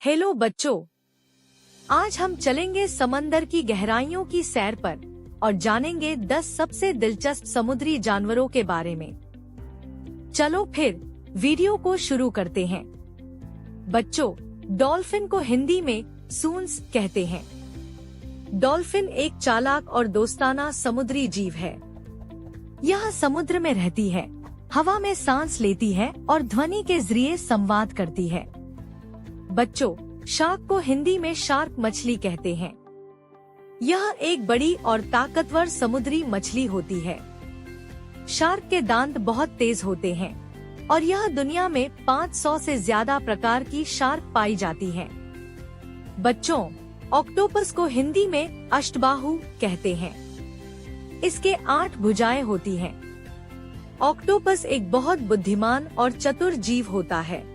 Hello बच्चों, आज हम चलेंगे समंदर की गहराइयों की सैर पर और जानेंगे 10 सबसे दिलचस्प समुद्री जानवरों के बारे में। चलो फिर वीडियो को शुरू करते हैं। बच्चों, डॉल्फिन को हिंदी में सूंस कहते हैं। डॉल्फिन एक चालाक और दोस्ताना समुद्री जीव है। यह समुद्र में रहती है, हवा में सांस लेती है और ध्वनि के जरिए संवाद करती है। बच्चों, शार्क को हिंदी में शार्क मछली कहते हैं। यह एक बड़ी और ताकतवर समुद्री मछली होती है। शार्क के दांत बहुत तेज होते हैं और यह दुनिया में 500 से ज्यादा प्रकार की शार्क पाई जाती हैं। बच्चों, ऑक्टोपस को हिंदी में अष्टबाहु कहते हैं। इसके 8 भुजाएं होती हैं। ऑक्टोपस एक बहुत बुद्धिमान और चतुर जीव होता है।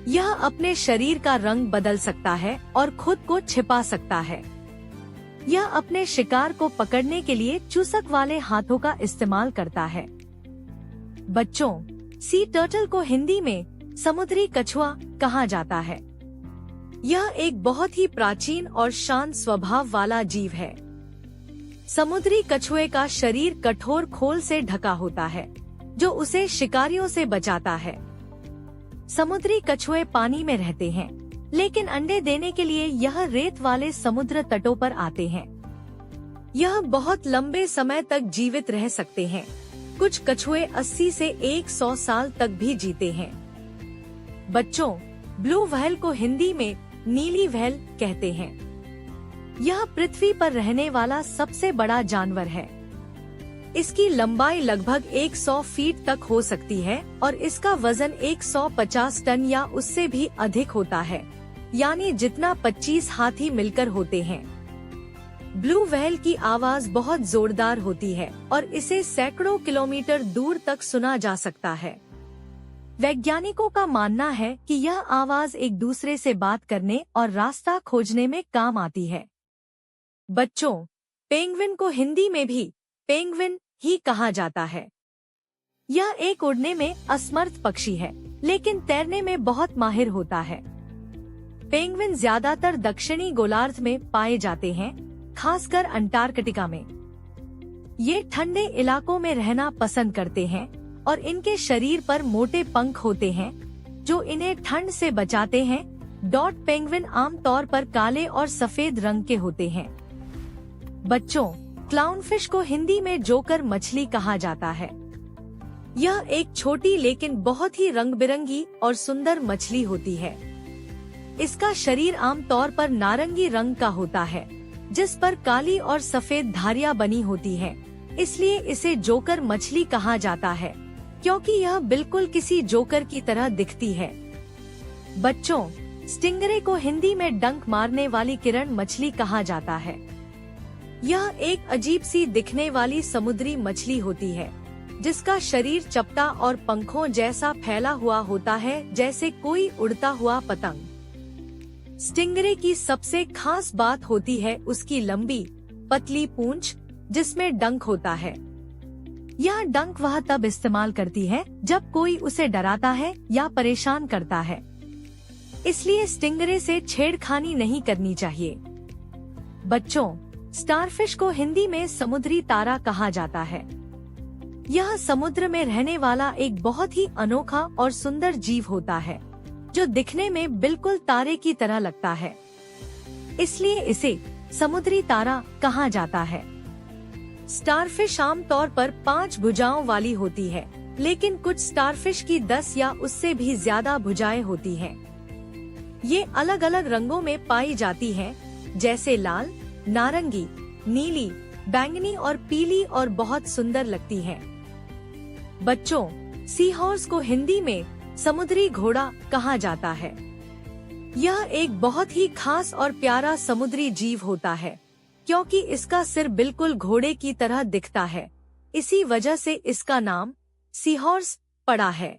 यह अपने शरीर का रंग बदल सकता है और खुद को छिपा सकता है। यह अपने शिकार को पकड़ने के लिए चूसक वाले हाथों का इस्तेमाल करता है। बच्चों, सी टर्टल को हिंदी में समुद्री कछुआ कहा जाता है। यह एक बहुत ही प्राचीन और शांत स्वभाव वाला जीव है। समुद्री कछुए का शरीर कठोर खोल से ढका होता है, जो उसे शिकारियों से बचाता है। समुद्री कछुए पानी में रहते हैं, लेकिन अंडे देने के लिए यह रेत वाले समुद्र तटों पर आते हैं। यह बहुत लंबे समय तक जीवित रह सकते हैं। कुछ कछुए 80 से 100 साल तक भी जीते हैं। बच्चों, ब्लू व्हेल को हिंदी में नीली व्हेल कहते हैं। यह पृथ्वी पर रहने वाला सबसे बड़ा जानवर है। इसकी लंबाई लगभग 100 फीट तक हो सकती है और इसका वजन 150 टन या उससे भी अधिक होता है, यानी जितना 25 हाथी मिलकर होते हैं। ब्लू व्हेल की आवाज बहुत जोरदार होती है और इसे सैकड़ों किलोमीटर दूर तक सुना जा सकता है। वैज्ञानिकों का मानना है कि यह आवाज एक दूसरे से बात करने और रास्ता खोजने में काम आती है। बच्चों, पेंगुइन को हिंदी में भी पेंगुइन ही कहा जाता है। यह एक उड़ने में असमर्थ पक्षी है, लेकिन तैरने में बहुत माहिर होता है। पेंगुइन ज्यादातर दक्षिणी गोलार्ध में पाए जाते हैं, खासकर अंटार्कटिका में। ये ठंडे इलाकों में रहना पसंद करते हैं और इनके शरीर पर मोटे पंख होते हैं, जो इन्हें ठंड से बचाते हैं। डॉट पेंगुइन आमतौर पर काले और सफेद रंग के होते हैं। बच्चों, क्लाउनफिश को हिंदी में जोकर मछली कहा जाता है। यह एक छोटी लेकिन बहुत ही रंग बिरंगी और सुंदर मछली होती है। इसका शरीर आमतौर पर नारंगी रंग का होता है, जिस पर काली और सफेद धारियां बनी होती हैं। इसलिए इसे जोकर मछली कहा जाता है, क्योंकि यह बिल्कुल किसी जोकर की तरह दिखती है। बच्चों, स्टिंगरे को हिंदी में डंक मारने वाली किरण मछली कहा जाता है। यह एक अजीब सी दिखने वाली समुद्री मछली होती है, जिसका शरीर चपटा और पंखों जैसा फैला हुआ होता है, जैसे कोई उड़ता हुआ पतंग। स्टिंगरे की सबसे खास बात होती है उसकी लंबी, पतली पूंछ, जिसमें डंक होता है। यह डंक वह तब इस्तेमाल करती है जब कोई उसे डराता है या परेशान करता है। इसलिए स्टिंगरे से छेड़खानी नहीं करनी चाहिए। बच्चों, स्टारफिश को हिंदी में समुद्री तारा कहा जाता है। यह समुद्र में रहने वाला एक बहुत ही अनोखा और सुंदर जीव होता है, जो दिखने में बिल्कुल तारे की तरह लगता है। इसलिए इसे समुद्री तारा कहा जाता है। स्टारफिश आमतौर पर 5 भुजाओं वाली होती है, लेकिन कुछ स्टारफिश की 10 या उससे भी ज्यादा भुजाएं होती हैं। ये अलग अलग रंगों में पाई जाती हैं, जैसे लाल, नारंगी, नीली, बैंगनी और पीली, और बहुत सुंदर लगती हैं। बच्चों, सी हॉर्स को हिंदी में समुद्री घोड़ा कहा जाता है। यह एक बहुत ही खास और प्यारा समुद्री जीव होता है, क्योंकि इसका सिर बिल्कुल घोड़े की तरह दिखता है। इसी वजह से इसका नाम सी हॉर्स पड़ा है।